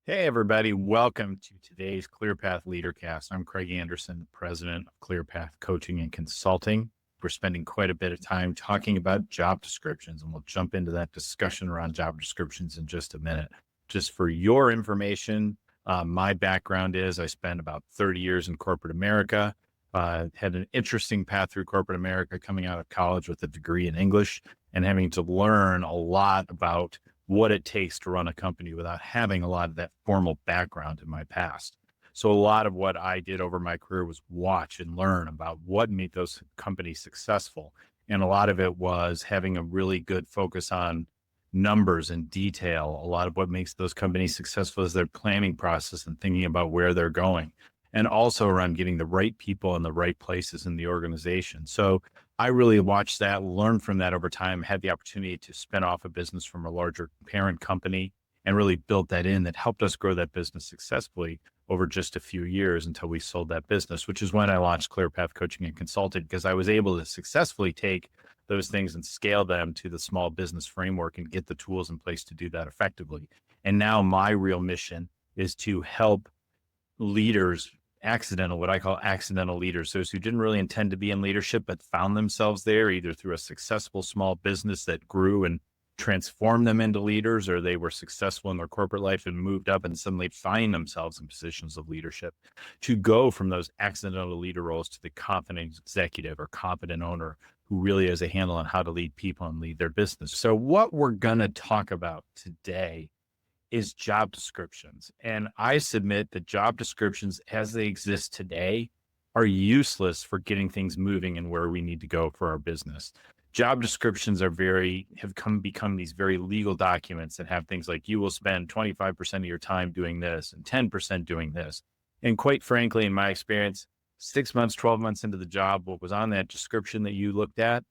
Hey, everybody. Welcome to today's ClearPath LeaderCast. I'm Craig Anderson, president of ClearPath Coaching and Consulting. We're spending quite a bit of time talking about job descriptions, and we'll jump into that discussion around job descriptions in just a minute. Just for your information, my background is I spent about 30 years in corporate America, had an interesting path through corporate America coming out of college with a degree in English and having to learn a lot about what it takes to run a company without having a lot of that formal background in my past. So a lot of what I did over my career was watch and learn about what made those companies successful. And a lot of it was having a really good focus on numbers and detail. A lot of what makes those companies successful is their planning process and thinking about where they're going. And also around getting the right people in the right places in the organization. So I really watched that, learned from that over time, had the opportunity to spin off a business from a larger parent company and really built that in that helped us grow that business successfully over just a few years until we sold that business, which is when I launched ClearPath Coaching and Consulting, because I was able to successfully take those things and scale them to the small business framework and get the tools in place to do that effectively. And now my real mission is to help leaders, what I call accidental leaders, those who didn't really intend to be in leadership, but found themselves there either through a successful small business that grew and transformed them into leaders, or they were successful in their corporate life and moved up and suddenly find themselves in positions of leadership, to go from those accidental leader roles to the confident executive or competent owner who really has a handle on how to lead people and lead their business. So what we're going to talk about today is job descriptions. And I submit that job descriptions as they exist today are useless for getting things moving and where we need to go for our business. Job descriptions become these very legal documents that have things like you will spend 25% of your time doing this and 10% doing this. And quite frankly, in my experience, 6 months, 12 months into the job, what was on that description that you looked at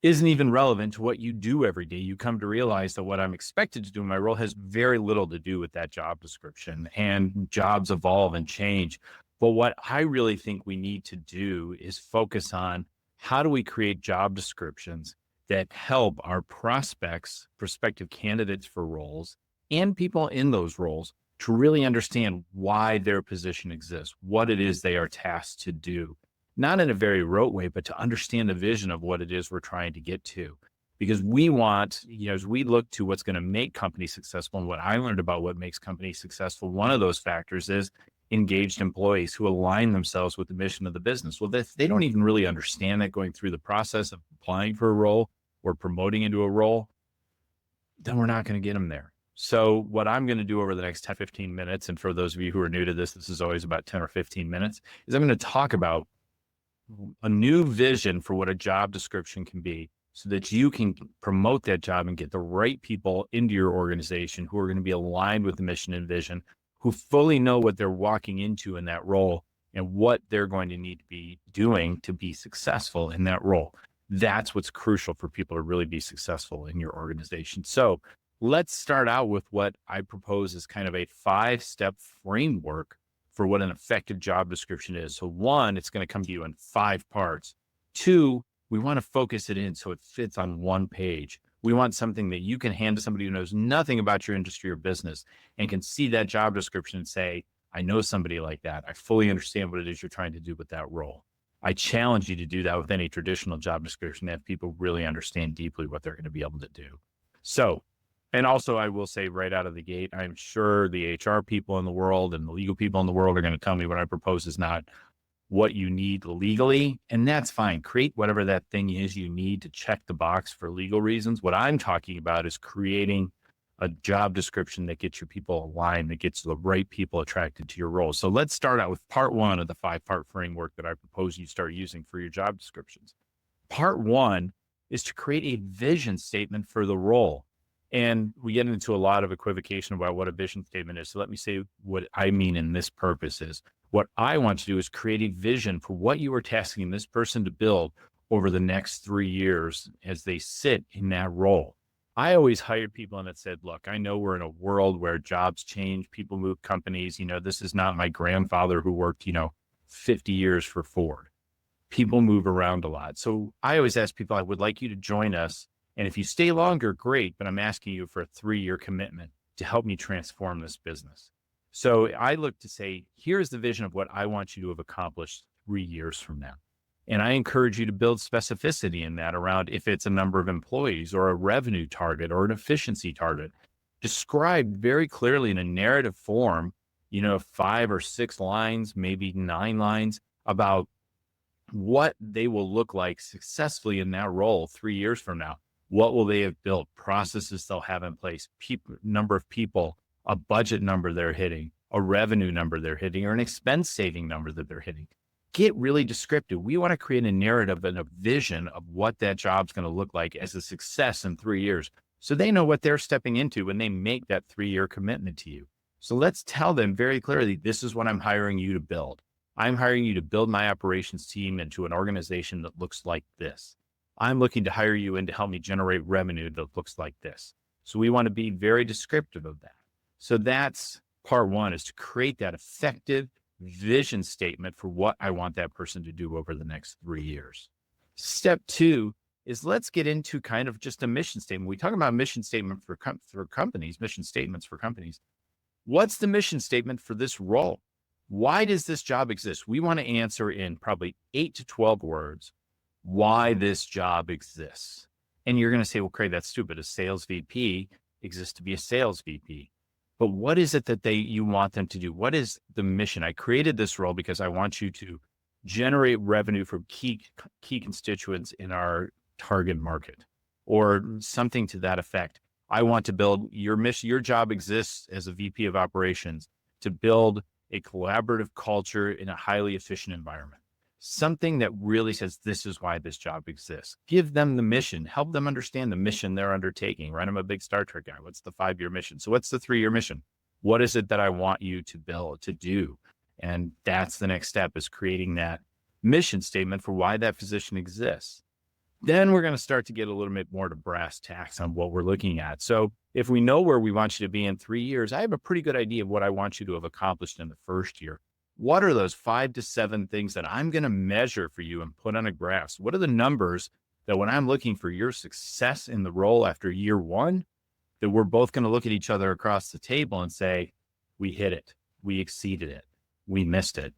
isn't even relevant to what you do every day. You come to realize that what I'm expected to do in my role has very little to do with that job description, and jobs evolve and change. But what I really think we need to do is focus on how do we create job descriptions that help our prospects, prospective candidates for roles, and people in those roles to really understand why their position exists, what it is they are tasked to do, not in a very rote way, but to understand the vision of what it is we're trying to get to. Because we want, as we look to what's going to make companies successful, and what I learned about what makes companies successful, one of those factors is engaged employees who align themselves with the mission of the business. Well, if they don't even really understand that going through the process of applying for a role or promoting into a role, then we're not going to get them there. So what I'm going to do over the next 10, 15 minutes, and for those of you who are new to this is always about 10 or 15 minutes, is I'm going to talk about a new vision for what a job description can be so that you can promote that job and get the right people into your organization who are going to be aligned with the mission and vision, who fully know what they're walking into in that role and what they're going to need to be doing to be successful in that role. That's what's crucial for people to really be successful in your organization. So let's start out with what I propose as kind of a 5-step framework for what an effective job description is. So 1, it's going to come to you in 5 parts. 2, we want to focus it in so it fits on 1 page. We want something that you can hand to somebody who knows nothing about your industry or business and can see that job description and say, I know somebody like that. I fully understand what it is you're trying to do with that role. I challenge you to do that with any traditional job description, to have people really understand deeply what they're going to be able to do. So, and also, I will say right out of the gate, I'm sure the HR people in the world and the legal people in the world are going to tell me what I propose is not what you need legally, and that's fine. Create whatever that thing is you need to check the box for legal reasons. What I'm talking about is creating a job description that gets your people aligned, that gets the right people attracted to your role. So let's start out with part 1 of the 5-part framework that I propose you start using for your job descriptions. Part 1 is to create a vision statement for the role. And we get into a lot of equivocation about what a vision statement is. So let me say what I mean in this purpose is what I want to do is create a vision for what you are tasking this person to build over the next 3 years as they sit in that role. I always hired people and it said, look, I know we're in a world where jobs change, people move companies. This is not my grandfather who worked, 50 years for Ford. People move around a lot. So I always ask people, I would like you to join us. And if you stay longer, great, but I'm asking you for a 3-year commitment to help me transform this business. So I look to say, here's the vision of what I want you to have accomplished 3 years from now. And I encourage you to build specificity in that around if it's a number of employees or a revenue target or an efficiency target. Describe very clearly in a narrative form, 5 or 6 lines, maybe 9 lines about what they will look like successfully in that role 3 years from now. What will they have built? Processes they'll have in place, number of people, a budget number they're hitting, a revenue number they're hitting, or an expense saving number that they're hitting. Get really descriptive. We want to create a narrative and a vision of what that job's going to look like as a success in 3 years. So they know what they're stepping into when they make that 3-year commitment to you. So let's tell them very clearly, this is what I'm hiring you to build. I'm hiring you to build my operations team into an organization that looks like this. I'm looking to hire you in to help me generate revenue that looks like this. So we want to be very descriptive of that. So that's part one, is to create that effective vision statement for what I want that person to do over the next 3 years. Step two is let's get into kind of just a mission statement. We talk about mission statement for companies, mission statements for companies. What's the mission statement for this role? Why does this job exist? We want to answer in probably 8 to 12 words why this job exists. And you're going to say, well, Craig, that's stupid. A sales VP exists to be a sales VP. But what is it that you want them to do? What is the mission? I created this role because I want you to generate revenue from key constituents in our target market, or something to that effect. I want to build your mission. Your job exists as a VP of operations to build a collaborative culture in a highly efficient environment. Something that really says, this is why this job exists. Give them the mission, help them understand the mission they're undertaking, right? I'm a big Star Trek guy. What's the 5-year mission? So what's the 3-year mission? What is it that I want you to build, to do? And that's the next step, is creating that mission statement for why that position exists. Then we're going to start to get a little bit more to brass tacks on what we're looking at. So if we know where we want you to be in 3 years, I have a pretty good idea of what I want you to have accomplished in the first year. What are those 5 to 7 things that I'm going to measure for you and put on a graph? What are the numbers that when I'm looking for your success in the role after year 1, that we're both going to look at each other across the table and say, we hit it, we exceeded it, we missed it,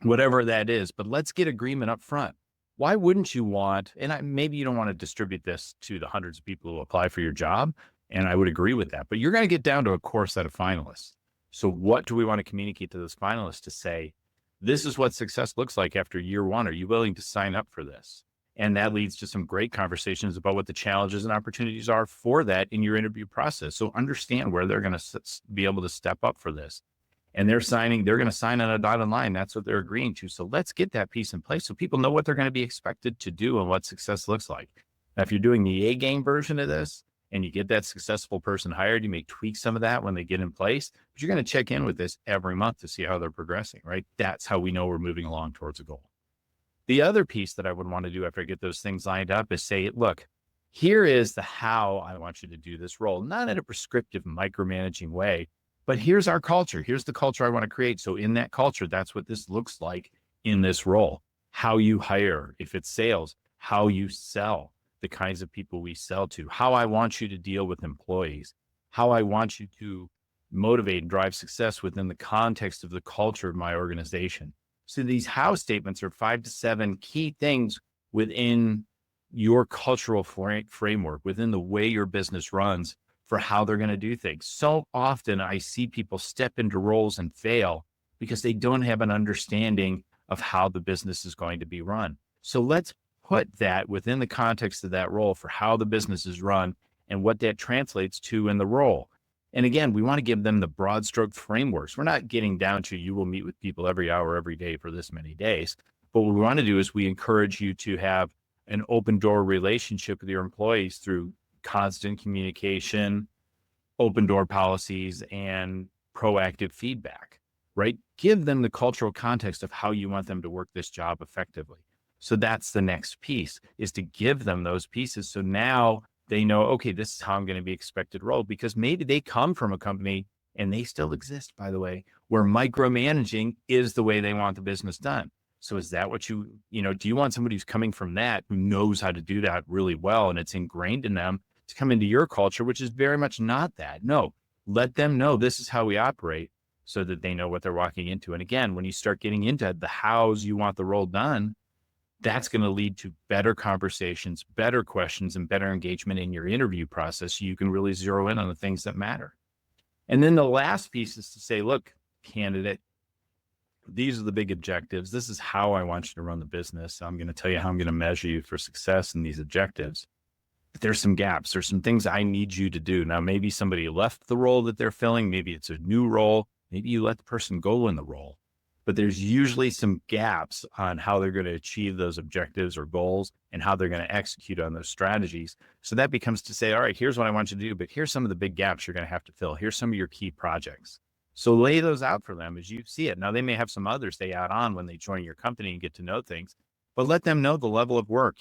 whatever that is. But let's get agreement up front. Why wouldn't you want, and maybe you don't want to distribute this to the hundreds of people who apply for your job, and I would agree with that, but you're going to get down to a core set of finalists. So what do we want to communicate to those finalists to say, this is what success looks like after year 1. Are you willing to sign up for this? And that leads to some great conversations about what the challenges and opportunities are for that in your interview process. So understand where they're going to be able to step up for this. And they're going to sign on a dotted line. That's what they're agreeing to. So let's get that piece in place so people know what they're going to be expected to do and what success looks like. Now, if you're doing the A game version of this, and you get that successful person hired, you may tweak some of that when they get in place, but you're going to check in with this every month to see how they're progressing, right? That's how we know we're moving along towards a goal. The other piece that I would want to do after I get those things lined up is say, look, here is the how I want you to do this role, not in a prescriptive micromanaging way, but here's our culture. Here's the culture I want to create. So in that culture, that's what this looks like in this role. How you hire, if it's sales, how you sell, the kinds of people we sell to, how I want you to deal with employees, how I want you to motivate and drive success within the context of the culture of my organization. So these how statements are 5 to 7 key things within your cultural framework, within the way your business runs, for how they're going to do things. So often I see people step into roles and fail because they don't have an understanding of how the business is going to be run. So let's put that within the context of that role for how the business is run and what that translates to in the role. And again, we want to give them the broad stroke frameworks. We're not getting down to you will meet with people every hour, every day for this many days. But what we want to do is we encourage you to have an open door relationship with your employees through constant communication, open door policies, and proactive feedback, right? Give them the cultural context of how you want them to work this job effectively. So that's the next piece, is to give them those pieces. So now they know, okay, this is how I'm going to be expected to roll, because maybe they come from a company, and they still exist, by the way, where micromanaging is the way they want the business done. So is that what do you want somebody who's coming from that, who knows how to do that really well, and it's ingrained in them, to come into your culture, which is very much not that? No, Let them know this is how we operate so that they know what they're walking into. And again, when you start getting into the hows you want the role done, that's going to lead to better conversations, better questions, and better engagement in your interview process. So you can really zero in on the things that matter. And then the last piece is to say, look, candidate, these are the big objectives. This is how I want you to run the business. I'm going to tell you how I'm going to measure you for success in these objectives. But there's some gaps. There's some things I need you to do. Now, maybe somebody left the role that they're filling. Maybe it's a new role. Maybe you let the person go in the role. But there's usually some gaps on how they're going to achieve those objectives or goals and how they're going to execute on those strategies. So that becomes to say, all right, here's what I want you to do, but here's some of the big gaps you're going to have to fill. Here's some of your key projects. So lay those out for them as you see it. Now, they may have some others they add on when they join your company and get to know things, but let them know the level of work.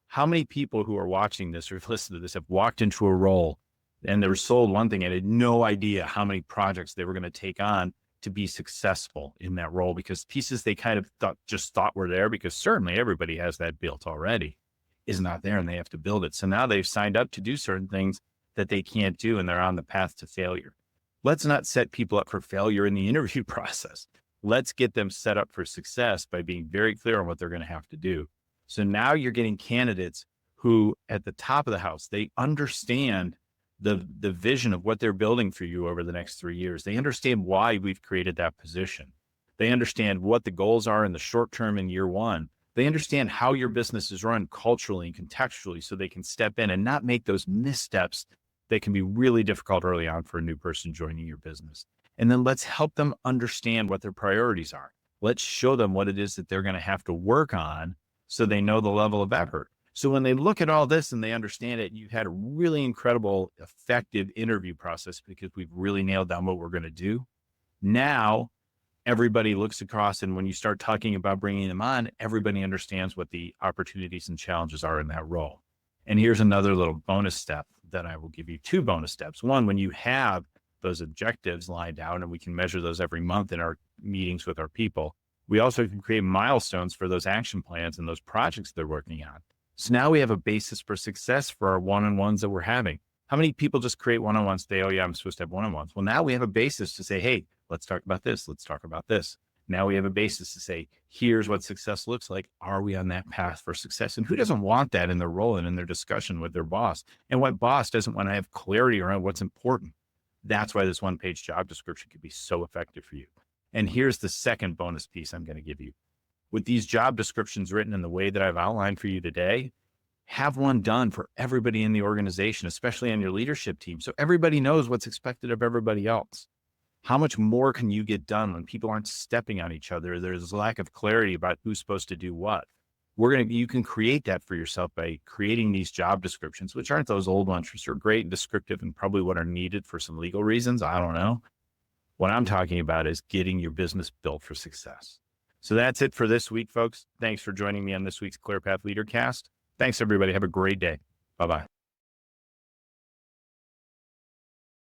How many people who are watching this or listen to this have walked into a role and they were sold one thing and had no idea how many projects they were going to take on to be successful in that role, because pieces they kind of thought were there, because certainly everybody has that built already, is not there, and they have to build it. So now they've signed up to do certain things that they can't do, and they're on the path to failure. Let's not set people up for failure in the interview process. Let's get them set up for success by being very clear on what they're going to have to do. So now you're getting candidates who at the top of the house, they understand the vision of what they're building for you over the next 3 years. They understand why we've created that position. They understand what the goals are in the short term in year one. They understand how your business is run culturally and contextually, so they can step in and not make those missteps that can be really difficult early on for a new person joining your business. And then let's help them understand what their priorities are. Let's show them what it is that they're going to have to work on so they know the level of effort. So when they look at all this and they understand it, you've had a really incredible, effective interview process because we've really nailed down what we're going to do. Now, everybody looks across, and when you start talking about bringing them on, everybody understands what the opportunities and challenges are in that role. And here's another little bonus step that I will give you. 2 bonus steps. One, when you have those objectives lined out, and we can measure those every month in our meetings with our people, we also can create milestones for those action plans and those projects they're working on. So now we have a basis for success for our one-on-ones that we're having. How many people just create one-on-ones, say, oh yeah, I'm supposed to have one-on-ones. Well, now we have a basis to say, hey, let's talk about this. Let's talk about this. Now we have a basis to say, here's what success looks like. Are we on that path for success? And who doesn't want that in their role and in their discussion with their boss? And what boss doesn't want to have clarity around what's important? That's why this one-page job description could be so effective for you. And here's the second bonus piece I'm going to give you. With these job descriptions written in the way that I've outlined for you today, have one done for everybody in the organization, especially on your leadership team, so everybody knows what's expected of everybody else. How much more can you get done when people aren't stepping on each other? There's a lack of clarity about who's supposed to do what. You can create that for yourself by creating these job descriptions, which aren't those old ones, which are great and descriptive and probably what are needed for some legal reasons. I don't know. What I'm talking about is getting your business built for success. So that's it for this week, folks. Thanks for joining me on this week's ClearPath LeaderCast. Thanks, everybody. Have a great day. Bye-bye.